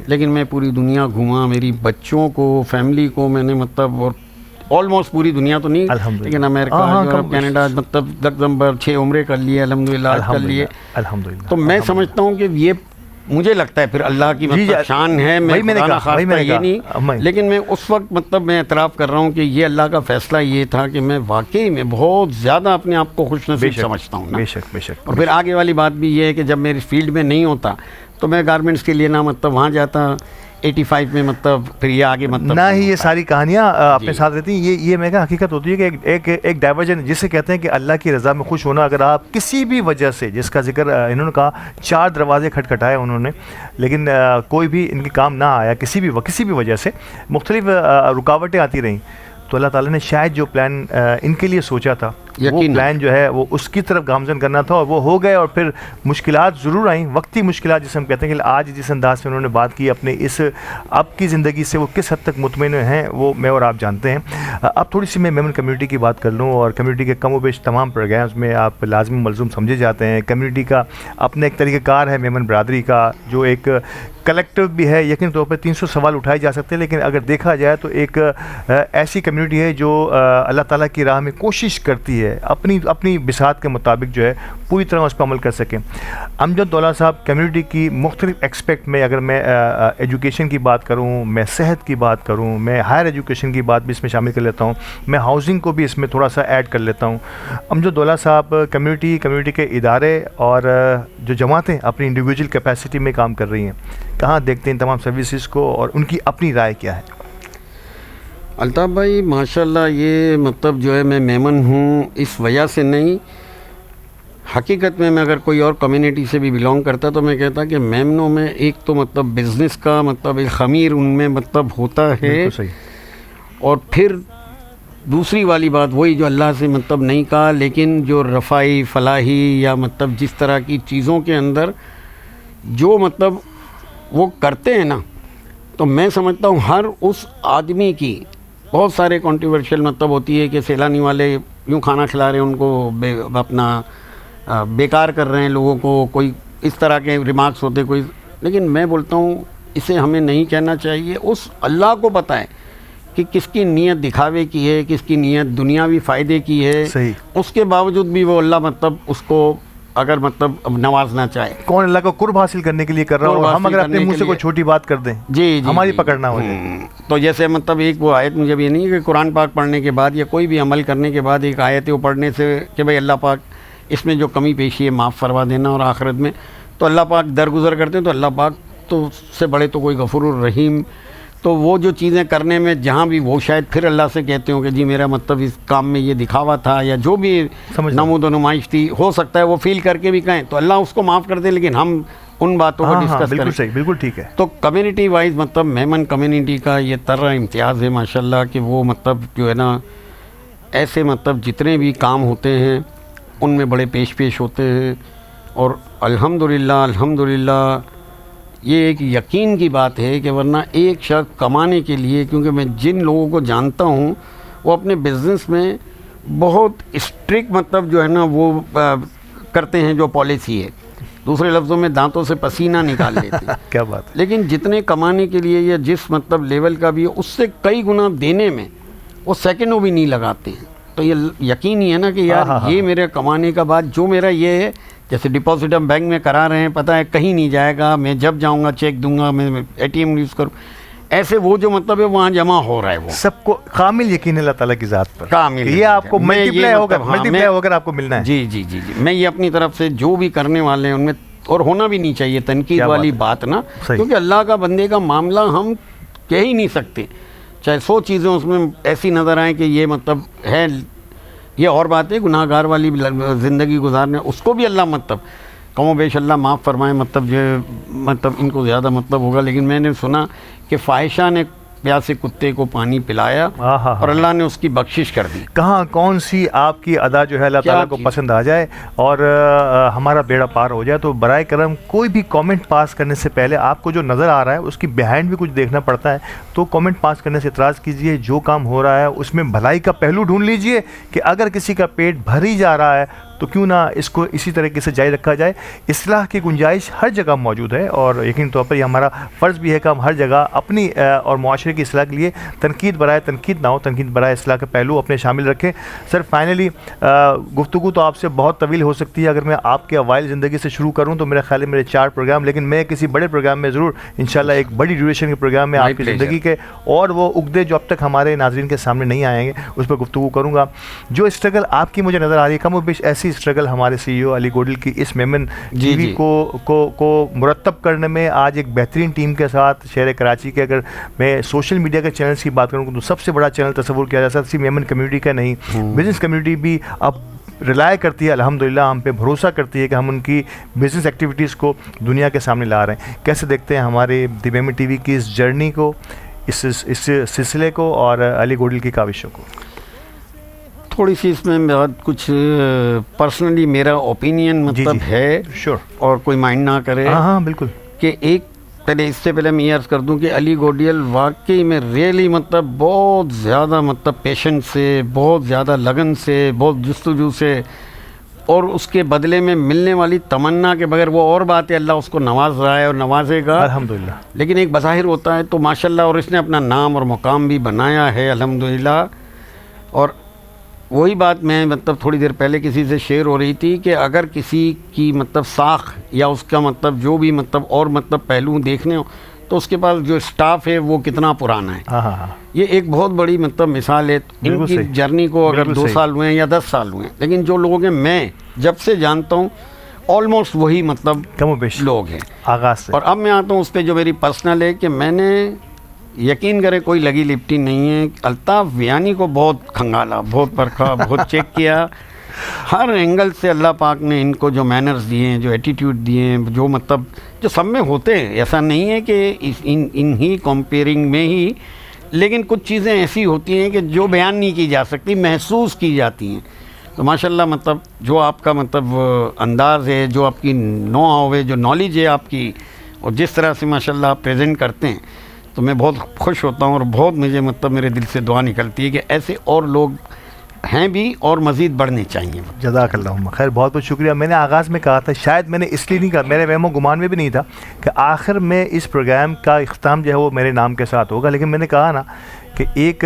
لیکن میں پوری دنیا گھوما, میری بچوں کو فیملی کو میں نے مطلب آلموسٹ پوری دنیا تو نہیں لیکن امریکہ, یورپ, کینیڈا مطلب لگزمبرگ 6 عمرے کر لیے الحمدللہ, کر لیے. تو میں سمجھتا ہوں کہ یہ مجھے لگتا ہے پھر اللہ کی مطلب شان ہے, میں یہ نہیں, لیکن میں اس وقت مطلب میں اعتراف کر رہا ہوں کہ یہ اللہ کا فیصلہ یہ تھا کہ میں واقعی میں بہت زیادہ اپنے آپ کو خوش نصیب سمجھتا ہوں. بے شک بے شک. اور پھر آگے والی بات بھی یہ ہے کہ جب میری فیلڈ میں نہیں ہوتا تو میں گارمنٹس کے لیے نہ مطلب وہاں جاتا 85 میں مطلب پھر یہ آگے مطلب نہ ہی یہ ساری کہانیاں اپنے ساتھ رہتی ہیں. یہ میں کہا حقیقت ہوتی ہے کہ ایک ڈائیورجن جسے کہتے ہیں کہ اللہ کی رضا میں خوش ہونا. اگر آپ کسی بھی وجہ سے, جس کا ذکر انہوں نے کہا 4 دروازے کھٹکھٹائے انہوں نے, لیکن کوئی بھی ان کے کام نہ آیا کسی بھی وجہ سے, مختلف رکاوٹیں آتی رہیں, تو اللہ تعالیٰ نے شاید جو پلان ان کے لیے سوچا تھا وہ پلان جو ہے وہ اس کی طرف گامزن کرنا تھا, اور وہ ہو گئے. اور پھر مشکلات ضرور آئیں, وقتی مشکلات جسے ہم کہتے ہیں, کہ آج جس انداز سے انہوں نے بات کی اپنے اس اب کی زندگی سے وہ کس حد تک مطمئن ہیں وہ میں اور آپ جانتے ہیں. اب تھوڑی سی میں میمن کمیونٹی کی بات کر لوں, اور کمیونٹی کے کم و بیش تمام پروگرامز میں آپ لازمی ملزوم سمجھے جاتے ہیں. کمیونٹی کا اپنا ایک طریقہ کار ہے میمن برادری کا, جو ایک کلیکٹیو بھی ہے. یقینی طور پہ 300 سوال اٹھائے جا سکتے ہیں, لیکن اگر دیکھا جائے تو ایک ایسی کمیونٹی ہے جو اللہ تعالیٰ کی راہ میں کوشش کرتی ہے اپنی بساط کے مطابق جو ہے پوری طرح اس پر عمل کر سکیں. امجد دولا صاحب کمیونٹی کی مختلف ایکسپیکٹ میں, اگر میں ایجوکیشن کی بات کروں, میں صحت کی بات کروں, میں ہائر ایجوکیشن کی بات بھی اس میں شامل کر لیتا ہوں, میں ہاؤسنگ کو بھی اس میں تھوڑا سا ایڈ کر لیتا ہوں. امجد دولا صاحب کمیونٹی کے ادارے اور جو جماعتیں اپنی انڈیویجول کیپیسٹی میں کام کر رہی ہیں, کہاں دیکھتے ہیں تمام سروسز کو, اور ان کی اپنی رائے کیا ہے؟ الطاف بھائی ماشاءاللہ یہ مطلب جو ہے میں میمن ہوں اس وجہ سے نہیں, حقیقت میں اگر کوئی اور کمیونٹی سے بھی بلانگ کرتا تو میں کہتا کہ میمنوں میں ایک تو مطلب بزنس کا مطلب ایک خمیر ان میں مطلب ہوتا ہے, اور پھر دوسری والی بات وہی جو اللہ سے مطلب نہیں کہا, لیکن جو رفائی فلاحی یا مطلب جس طرح کی چیزوں کے اندر جو مطلب وہ کرتے ہیں نا, تو میں سمجھتا ہوں ہر اس آدمی کی بہت سارے کنٹروورشل مطلب ہوتی ہے کہ سیلانی والے یوں کھانا کھلا رہے ہیں ان کو اپنا بیکار کر رہے ہیں لوگوں کو, کوئی اس طرح کے ریمارکس ہوتے کوئی, لیکن میں بولتا ہوں اسے ہمیں نہیں کہنا چاہیے. اس اللہ کو پتہ ہے کہ کس کی نیت دکھاوے کی ہے, کس کی نیت دنیاوی فائدے کی ہے, اس کے باوجود بھی وہ اللہ مطلب اس کو اگر مطلب نوازنا چاہے. کون اللہ کا قرب حاصل کرنے کے لیے کر رہا ہو, ہم اگر اپنے منہ سے کوئی چھوٹی بات کر دیں جی ہماری پکڑنا ہو جائے. تو جیسے مطلب ایک وہ آیت مجھے بھی نہیں کہ قرآن پاک پڑھنے کے بعد یا کوئی بھی عمل کرنے کے بعد ایک آیت وہ پڑھنے سے کہ بھائی اللہ پاک اس میں جو کمی پیشی ہے معاف فرما دینا, اور آخرت میں تو اللہ پاک درگزر کرتے ہیں, تو اللہ پاک تو سے بڑے تو کوئی غفور الرحیم. تو وہ جو چیزیں کرنے میں جہاں بھی وہ شاید پھر اللہ سے کہتے ہوں کہ جی میرا مطلب اس کام میں یہ دکھاوا تھا یا جو بھی نمود و نمائش تھی, ہو سکتا ہے وہ فیل کر کے بھی کہیں تو اللہ اس کو معاف کر دے, لیکن ہم ان باتوں کو ڈسکس کریں. بالکل ٹھیک ہے. تو کمیونٹی وائز مطلب میمن کمیونٹی کا یہ طرح امتیاز ہے ماشاءاللہ کہ وہ مطلب جو ہے نا ایسے مطلب جتنے بھی کام ہوتے ہیں ان میں بڑے پیش ہوتے ہیں, اور الحمدللہ یہ ایک یقین کی بات ہے کہ ورنہ ایک شخص کمانے کے لیے, کیونکہ میں جن لوگوں کو جانتا ہوں وہ اپنے بزنس میں بہت اسٹرکٹ مطلب جو ہے نا وہ کرتے ہیں جو پالیسی ہے, دوسرے لفظوں میں دانتوں سے پسینہ نکال لیتے ہیں. کیا بات. لیکن جتنے کمانے کے لیے یا جس مطلب لیول کا بھی ہے اس سے کئی گنا دینے میں وہ سیکنڈوں بھی نہیں لگاتے ہیں. تو یہ یقین ہی ہے نا کہ یار یہ میرے کمانے کا بعد جو میرا یہ ہے، جیسے ڈپازٹ ہم بینک میں کرا رہے ہیں، پتہ ہے کہیں نہیں جائے گا، میں جب جاؤں گا چیک دوں گا، میں اے ٹی ایم یوز کروں، ایسے وہ جو مطلب ہے وہاں جمع ہو رہا ہے، وہ سب کو کامل یقین ہے اللہ تعالیٰ کی ذات پر، کامل یہ آپ کو میں یہ ملٹی پلائی ہو کر آپ کو ملنا ہے. جی جی جی جی میں یہ اپنی طرف سے جو بھی کرنے والے ہیں ان میں، اور ہونا بھی نہیں چاہیے تنقید والی بات نا، کیونکہ اللہ کا بندے کا معاملہ ہم کہہ ہی نہیں سکتے، چاہے 100 چیزیں اس میں ایسی نظر آئیں کہ یہ مطلب ہے، یہ اور بات ہے گناہ گار والی زندگی گزارنے، اس کو بھی اللہ مطلب کم و بیش اللہ معاف فرمائے، مطلب یہ مطلب ان کو زیادہ مطلب ہوگا، لیکن میں نے سنا کہ فاحشہ نے پیاسے کتے کو پانی پلایا اور اللہ نے اس کی بخشش کر دی. کہاں کون سی آپ کی ادا جو ہے اللہ تعالیٰ کو پسند آ جائے اور ہمارا بیڑا پار ہو جائے، تو برائے کرم کوئی بھی کامنٹ پاس کرنے سے پہلے آپ کو جو نظر آ رہا ہے اس کی بیہائنڈ بھی کچھ دیکھنا پڑتا ہے، تو کامنٹ پاس کرنے سے اعتراض کیجئے، جو کام ہو رہا ہے اس میں بھلائی کا پہلو ڈھونڈ لیجئے کہ اگر کسی کا پیٹ بھر ہی جا رہا ہے تو کیوں نہ اس کو اسی طریقے سے جاری رکھا جائے. اصلاح کی گنجائش ہر جگہ موجود ہے اور یقینی طور پر یہ ہمارا فرض بھی ہے کہ ہم ہر جگہ اپنی اور معاشرے کی اصلاح کے لیے تنقید برائے تنقید نہ ہو، تنقید برائے اصلاح کے پہلو اپنے شامل رکھیں. سر فائنلی گفتگو تو آپ سے بہت طویل ہو سکتی ہے، اگر میں آپ کے اوائل زندگی سے شروع کروں تو میرے خیال ہے میرے 4 پروگرام، لیکن میں کسی بڑے پروگرام میں ضرور انشاءاللہ ایک بڑی ڈیوریشن کے پروگرام میں آپ کی زندگی کے اور وہ عقدے جو اب تک ہمارے ناظرین کے سامنے نہیں آئیں گے اس پر گفتگو کروں گا. جو اسٹرگل آپ کی مجھے نظر آ رہی ہے، کم و بیش ایسی اسٹرگل ہمارے سی ای او علی گوڈل کی اس میمن ٹی وی کو مرتب کرنے میں آج ایک بہترین ٹیم کے ساتھ شہر کراچی کے، اگر میں سوشل میڈیا کے چینلز کی بات کروں تو سب سے بڑا چینل تصور کیا جا سکتا ہے، صرف میمن کمیونٹی کا نہیں، بزنس کمیونٹی بھی اب ریلائے کرتی ہے، الحمدللہ ہم پہ بھروسہ کرتی ہے کہ ہم ان کی بزنس ایکٹیویٹیز کو دنیا کے سامنے لا رہے ہیں. کیسے دیکھتے ہیں ہمارے دی میمن ٹی وی کی اس جرنی کو، اس سلسلے کو اور علی گوڈل کی کاوشوں کو؟ تھوڑی سی اس میں کچھ پرسنلی میرا اوپینین مطلب ہے، اور کوئی مائنڈ نہ کرے. ہاں بالکل. کہ ایک پہلے اس سے پہلے میں یہ عرض کر دوں کہ علی گوڈل واقعی میں ریئلی مطلب بہت زیادہ مطلب پیشنس سے، بہت زیادہ لگن سے، بہت جستجو سے، اور اس کے بدلے میں ملنے والی تمنا کے بغیر، وہ اور بات ہے اللہ اس کو نواز رہا ہے اور نوازے گا الحمدللہ، لیکن ایک بظاہر ہوتا ہے تو ماشاءاللہ، اور اس نے اپنا نام اور مقام بھی بنایا ہے الحمدللہ. اور وہی بات میں مطلب تھوڑی دیر پہلے کسی سے شیئر ہو رہی تھی کہ اگر کسی کی مطلب ساکھ یا اس کا مطلب جو بھی مطلب اور مطلب پہلو دیکھنے ہو تو اس کے پاس جو اسٹاف ہے وہ کتنا پرانا ہے. یہ ایک بہت بڑی مطلب مثال ہے. ان کی جرنی کو اگر 2 سال ہوئے ہیں یا 10 سال ہوئے ہیں، لیکن جو لوگ ہیں میں جب سے جانتا ہوں آلموسٹ وہی مطلب کم و بیش لوگ ہیں آغاز سے. اور اب میں آتا ہوں اس پہ جو میری پرسنل ہے کہ میں نے یقین کرے کوئی لگی لپٹی نہیں ہے، الطاف ویانی کو بہت کھنگالا، بہت پرکھا، بہت چیک کیا، ہر اینگل سے اللہ پاک نے ان کو جو مینرز دیے ہیں، جو ایٹیٹیوڈ دیے ہیں، جو مطلب جو سب میں ہوتے ہیں، ایسا نہیں ہے کہ ان ہی کمپیئرنگ میں ہی، لیکن کچھ چیزیں ایسی ہوتی ہیں کہ جو بیان نہیں کی جا سکتی، محسوس کی جاتی ہیں. تو ماشاءاللہ مطلب جو آپ کا مطلب انداز ہے، جو آپ کی نو ہاؤ ہے، جو نالج ہے آپ کی، اور جس طرح سے ماشاءاللہ آپ پریزنٹ کرتے ہیں، تو میں بہت خوش ہوتا ہوں اور بہت مجھے مطلب میرے دل سے دعا نکلتی ہے کہ ایسے اور لوگ ہیں بھی اور مزید بڑھنے چاہیے. جزاک اللہ خیر، بہت بہت شکریہ. میں نے آغاز میں کہا تھا، شاید میں نے اس لیے نہیں کہا، میرے وہم و گمان میں بھی نہیں تھا کہ آخر میں اس پروگرام کا اختتام جو ہے وہ میرے نام کے ساتھ ہوگا، لیکن میں نے کہا نا کہ ایک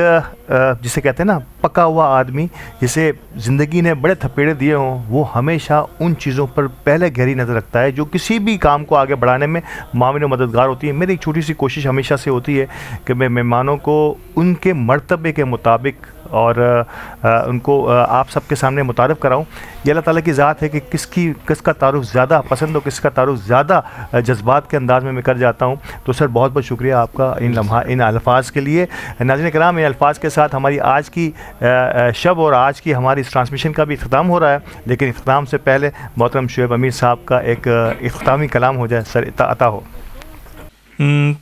جسے کہتے ہیں نا پکا ہوا آدمی، جسے زندگی نے بڑے تھپیڑے دیے ہوں، وہ ہمیشہ ان چیزوں پر پہلے گہری نظر رکھتا ہے جو کسی بھی کام کو آگے بڑھانے میں معاون و مددگار ہوتی ہے. میری ایک چھوٹی سی کوشش ہمیشہ سے ہوتی ہے کہ میں مہمانوں کو ان کے مرتبے کے مطابق اور ان کو آپ سب کے سامنے متعارف کراؤں. یہ اللہ تعالیٰ کی ذات ہے کہ کس کا تعارف زیادہ پسند ہو، کس کا تعارف زیادہ جذبات کے انداز میں کر جاتا ہوں. تو سر بہت بہت شکریہ آپ کا ان الفاظ کے لیے. ناظرین کرام، ان الفاظ کے ساتھ ہماری آج کی شب اور آج کی ہماری اس ٹرانسمیشن کا بھی اختتام ہو رہا ہے، لیکن اختتام سے پہلے محترم شعیب امیر صاحب کا ایک اختتامی کلام ہو جائے. سر عطا ہو.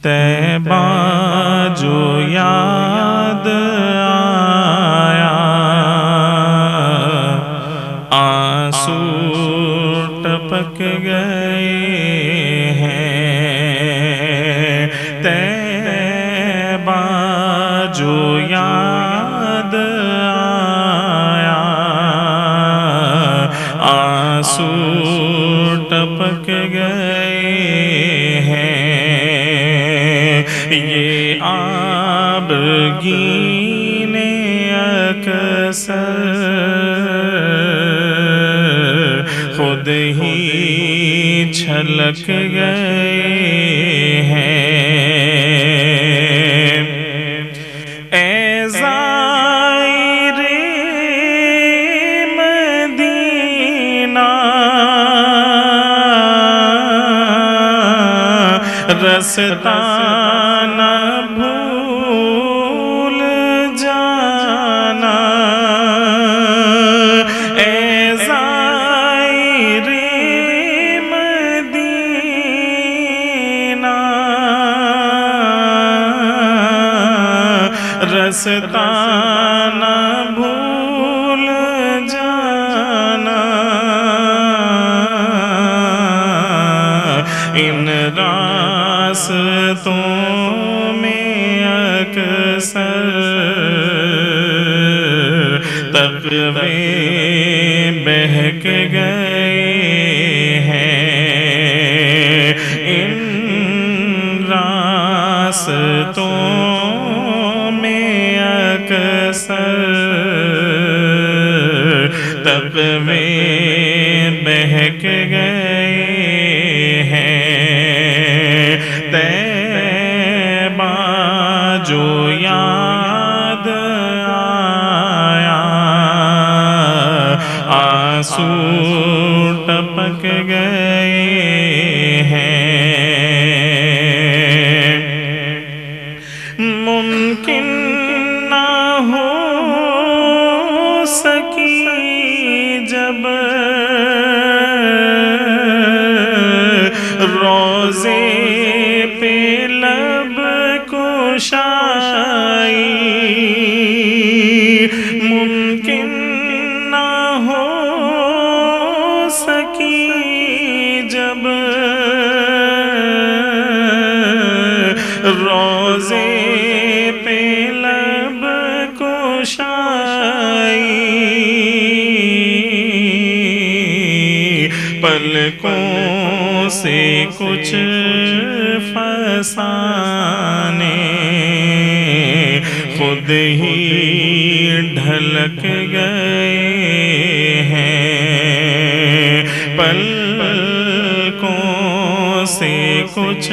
طیبہ جو یاد آیا، آنسو ٹپک گئے ہیں. طیبہ جو یاد آیا، آنسو ٹپک گئے ہیں. یہ آبگین اکثر اکثر خود ہی چھلک گئے ہیں. اے زائر مدینہ رستہ نہ بھول جانا. اے زائر مدینہ رستہ نہ بھول جانا. ان راستوں میں اکثر تقوی بہک گئے ہیں. ان راستوں میں اکثر تقوی بہک گئے ہیں. طیبہ جو یاد آیا آنسو ٹپک گئے ہیں. ممکن نہ ہو سکی جب روزے پہ لب کشائی. ممکن نہ ہو سکی جب روزے پہ لب کشائی. پلکوں سے کچھ فسانے خود ہی ڈھلک گئے ہیں. پلکوں سے کچھ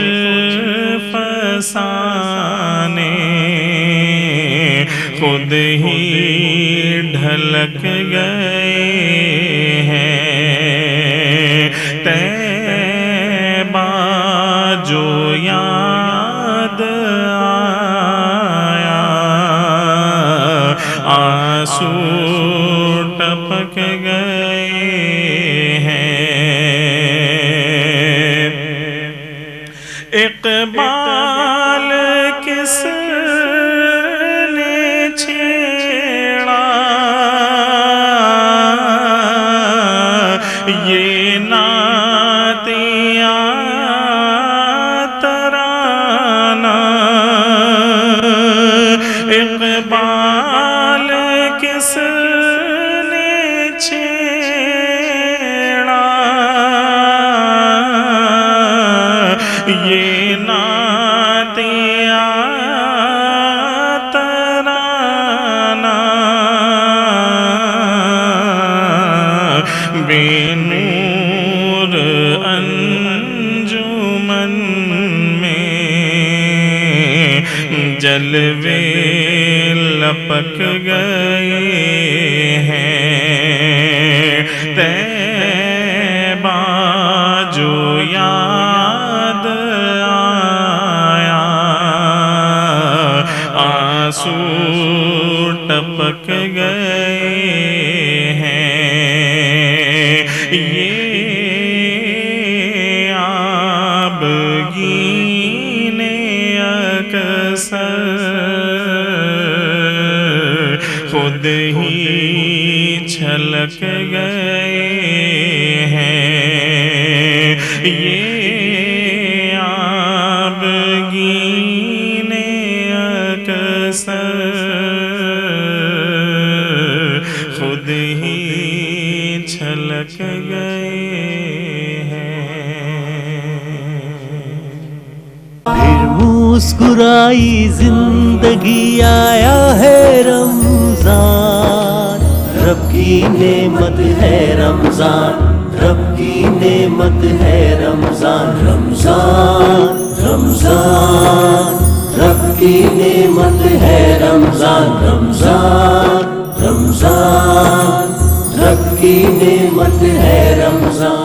فسانے خود ہی ڈھلک گئے ہیں. طیبہ جو یاد آیا آنسو ٹپک گئے ہیں. اقبال کس نے چھیڑا یہ نعتیہ ترانہ. اقبال کس نے چھیڑا یہ نعتیہ ترانہ. بے نور انجمن میں جلوے لپک گئے ہیں. طیبہ جو یاد آیا آنسو ٹپک گئے ہیں. یہ آبگین اکثر خود ہی چھلک گئے ہیں. یہ آبگین اکثر خود ہی چھلک گئے ہیں. پھر مسکرائی زندگی آیا ہے رمضان. کی نعمت ہے رمضان، رب کی نعمت ہے رمضان، رمضان رمضان، رب کی نعمت ہے رمضان، رمضان رمضان، رب کی نعمت ہے رمضان۔